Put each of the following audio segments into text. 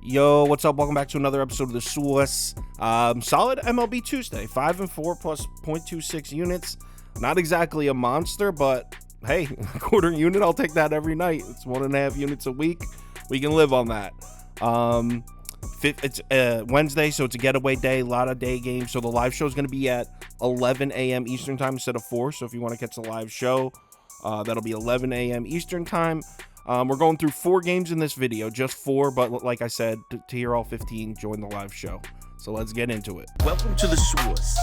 Yo, what's up? Welcome back to another episode of the Source. Solid MLB Tuesday, 5-4 plus 0.26 units. Not exactly a monster, but hey, a quarter unit, I'll take that every night. It's 1.5 units a week. We can live on that. It's Wednesday, so it's a getaway day, a lot of day games. So the live show is going to be at 11 a.m. Eastern time instead of 4. So if you want to catch the live show, that'll be 11 a.m. Eastern time. We're going through 4 games in this video, just 4, but like I said, to hear all 15, join the live show. So let's get into it. Welcome to the Source.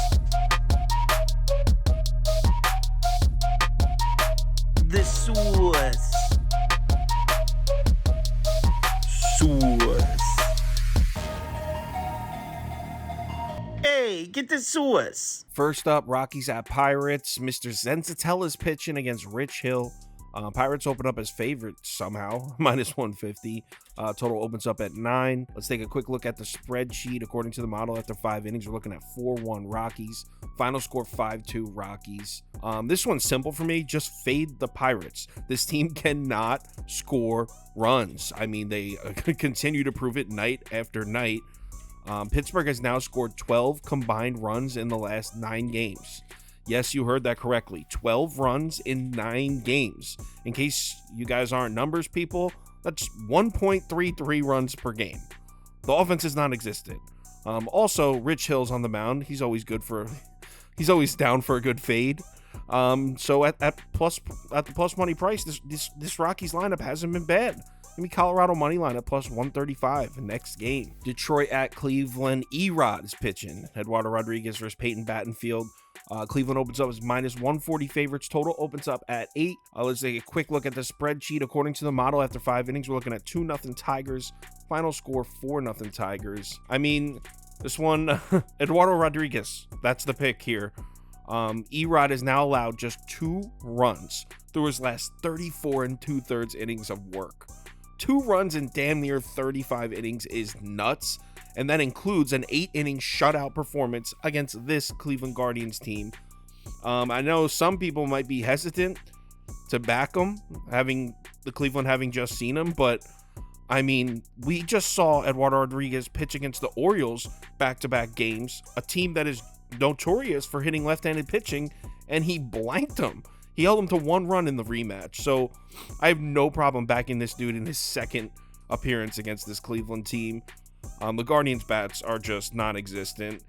The Source. Source. Hey, get the Source. First up, Rockies at Pirates. Mr. Zenzatella's pitching against Rich Hill. Pirates open up as favorites somehow, minus 150. Total opens up at 9. Let's take a quick look at the spreadsheet. According to the model, after 5 innings, we're looking at 4-1 Rockies. Final score 5-2 Rockies. This one's simple for me. Just fade the Pirates. This team cannot score runs. I mean, they continue to prove it night after night. Pittsburgh has now scored 12 combined runs in the last 9 games. Yes, you heard that correctly. 12 runs in 9 games. In case you guys aren't numbers people, that's 1.33 runs per game. The offense is non-existent. Also, Rich Hill's on the mound. He's always down for a good fade. So at the plus money price, this Rockies lineup hasn't been bad. Give me Colorado money line at plus 135 next game. Detroit at Cleveland. Erod is pitching. Eduardo Rodriguez versus Peyton Battenfield. Cleveland opens up as minus 140 favorites. Total opens up at 8. Let's take a quick look at the spreadsheet. According to the model, after 5 innings, we're looking at 2-0 Tigers. Final score 4-0 Tigers. I mean, this one, Eduardo Rodriguez, that's the pick here. Erod is now allowed just 2 runs through his last 34 2/3 innings of work. 2 runs in damn near 35 innings is nuts, and that includes an 8-inning shutout performance against this Cleveland Guardians team. I know some people might be hesitant to back him, Cleveland having just seen him, but I mean, we just saw Eduardo Rodriguez pitch against the Orioles back-to-back games, a team that is notorious for hitting left-handed pitching, and he blanked them. He held him to 1 run in the rematch. So I have no problem backing this dude in his second appearance against this Cleveland team. The Guardians bats are just non-existent.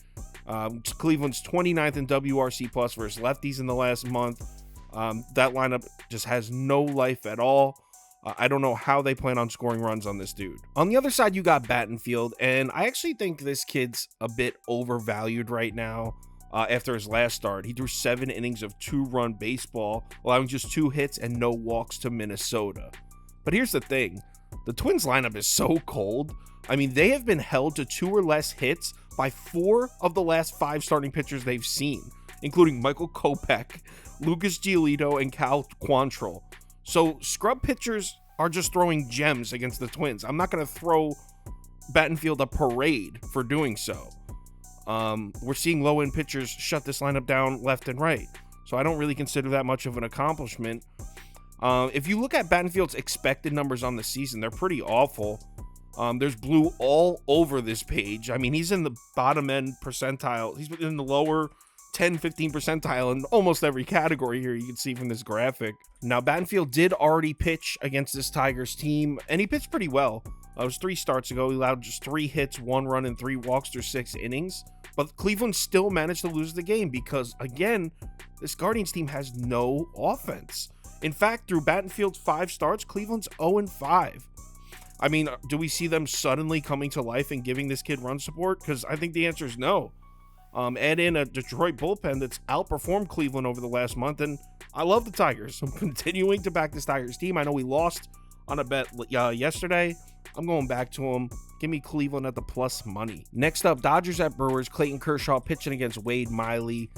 Cleveland's 29th in WRC plus versus lefties in the last month. That lineup just has no life at all. I don't know how they plan on scoring runs on this dude. On the other side, you got Battenfield, and I actually think this kid's a bit overvalued right now. After his last start, he threw 7 innings of 2-run baseball, allowing just 2 hits and no walks to Minnesota. But here's the thing. The Twins lineup is so cold. I mean, they have been held to 2 or less hits by 4 of the last 5 starting pitchers they've seen, including Michael Kopech, Lucas Giolito, and Cal Quantrill. So scrub pitchers are just throwing gems against the Twins. I'm not going to throw Battenfield a parade for doing so. We're seeing low-end pitchers shut this lineup down left and right. So I don't really consider that much of an accomplishment. If you look at Battenfield's expected numbers on the season, they're pretty awful. There's blue all over this page. I mean, he's in the bottom end percentile. He's in the lower 10-15 percentile in almost every category here, you can see from this graphic. Now, Battenfield did already pitch against this Tigers team, and he pitched pretty well. It was 3 starts ago. He allowed just 3 hits, 1 run, and 3 walks through 6 innings. But Cleveland still managed to lose the game because, again, this Guardians team has no offense. In fact, through Battenfield's 5 starts, Cleveland's 0-5. I mean, do we see them suddenly coming to life and giving this kid run support? Because I think the answer is no. Add in a Detroit bullpen that's outperformed Cleveland over the last month, and I love the Tigers. I'm continuing to back this Tigers team. I know we lost on a bet yesterday. I'm going back to them. Give me Cleveland at the plus money. Next up, Dodgers at Brewers. Clayton Kershaw pitching against Wade Miley.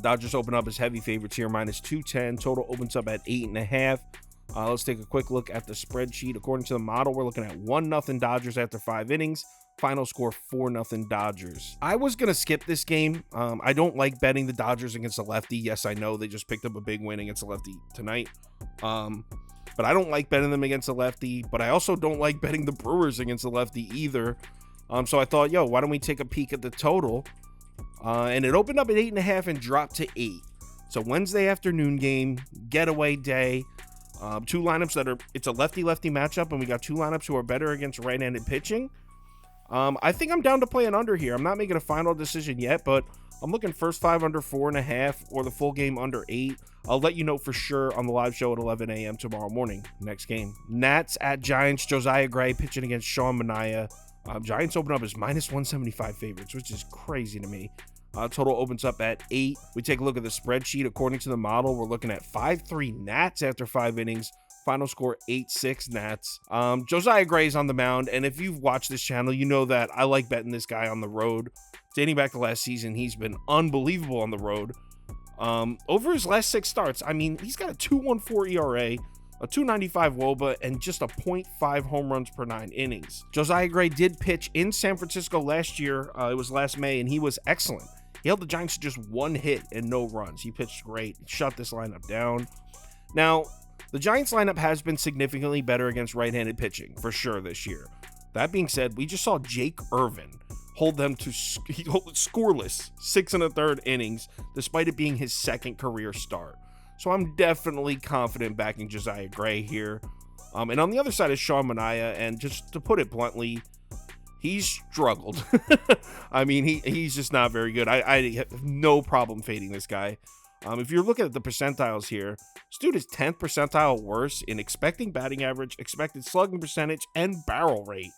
Dodgers open up as heavy favorites here, minus 210. Total opens up at 8.5. Let's take a quick look at the spreadsheet. According to the model, we're looking at 1-0 Dodgers after 5 innings. Final score 4-0 Dodgers. I was going to skip this game. I don't like betting the Dodgers against a lefty. Yes, I know they just picked up a big win against a lefty tonight. but I don't like betting them against a lefty, but I also don't like betting the Brewers against a lefty either. So I thought, yo, why don't we take a peek at the total? And it opened up at 8.5 and dropped to 8. So Wednesday afternoon game, getaway day. Two lineups it's a lefty-lefty matchup, and we got two lineups who are better against right-handed pitching. I think I'm down to play an under here. I'm not making a final decision yet, but I'm looking first 5 under 4.5 or the full game under 8. I'll let you know for sure on the live show at 11 a.m. tomorrow morning. Next game, Nats at Giants. Josiah Gray pitching against Sean Manaea. Giants open up as -175 favorites, which is crazy to me. Total opens up at 8. We take a look at the spreadsheet. According to the model, we're looking at 5-3 Nats after 5 innings. Final score 8-6 Nats. Josiah Gray's on the mound, and if you've watched this channel, you know that I like betting this guy on the road. Dating back to last season, he's been unbelievable on the road. Over his last 6 starts, I mean, he's got a 2.14 ERA, a 2.95 WOBA, and just a 0.5 home runs per 9 innings. Josiah Gray did pitch in San Francisco last year. It was last May, and he was excellent. He held the Giants to just 1 hit and no runs. He pitched great. He shut this lineup down. Now, the Giants lineup has been significantly better against right-handed pitching, for sure, this year. That being said, we just saw Jake Irvin hold them to scoreless 6 1/3 innings, despite it being his second career start. So I'm definitely confident backing Josiah Gray here. And on the other side is Sean Manaea, and just to put it bluntly, he's struggled. I mean, he's just not very good. I have no problem fading this guy. If you're looking at the percentiles here, this dude is 10th percentile worse in expecting batting average, expected slugging percentage, and barrel rate.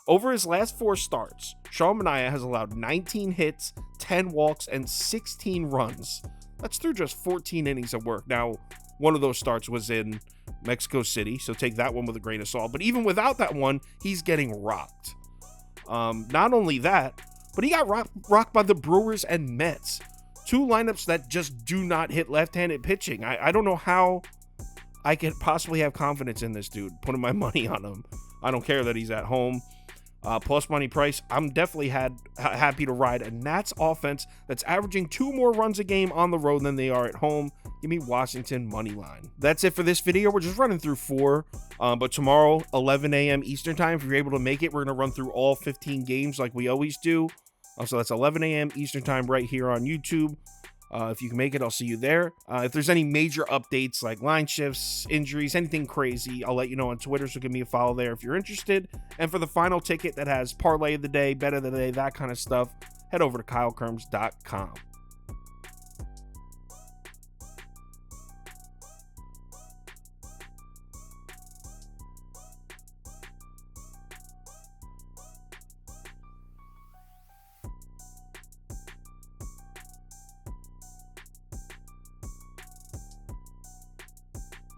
Over his last 4 starts, Sean Manaea has allowed 19 hits, 10 walks, and 16 runs. That's through just 14 innings of work. Now, one of those starts was in Mexico City, so take that one with a grain of salt. But even without that one, he's getting rocked. Not only that, but he got rocked by the Brewers and Mets. 2 lineups that just do not hit left-handed pitching. I don't know how I could possibly have confidence in this dude, putting my money on him. I don't care that he's at home. Plus money price, I'm definitely happy to ride a Nats offense that's averaging 2 more runs a game on the road than they are at home. Give me Washington money line. That's it for this video. We're just running through 4, but tomorrow, 11 a.m. Eastern time, if you're able to make it, we're going to run through all 15 games like we always do. So that's 11 a.m. Eastern time right here on YouTube. If you can make it, I'll see you there. If there's any major updates like line shifts, injuries, anything crazy, I'll let you know on Twitter, so give me a follow there if you're interested. And for the final ticket that has parlay of the day, bet of the day, that kind of stuff, head over to KyleKirms.com.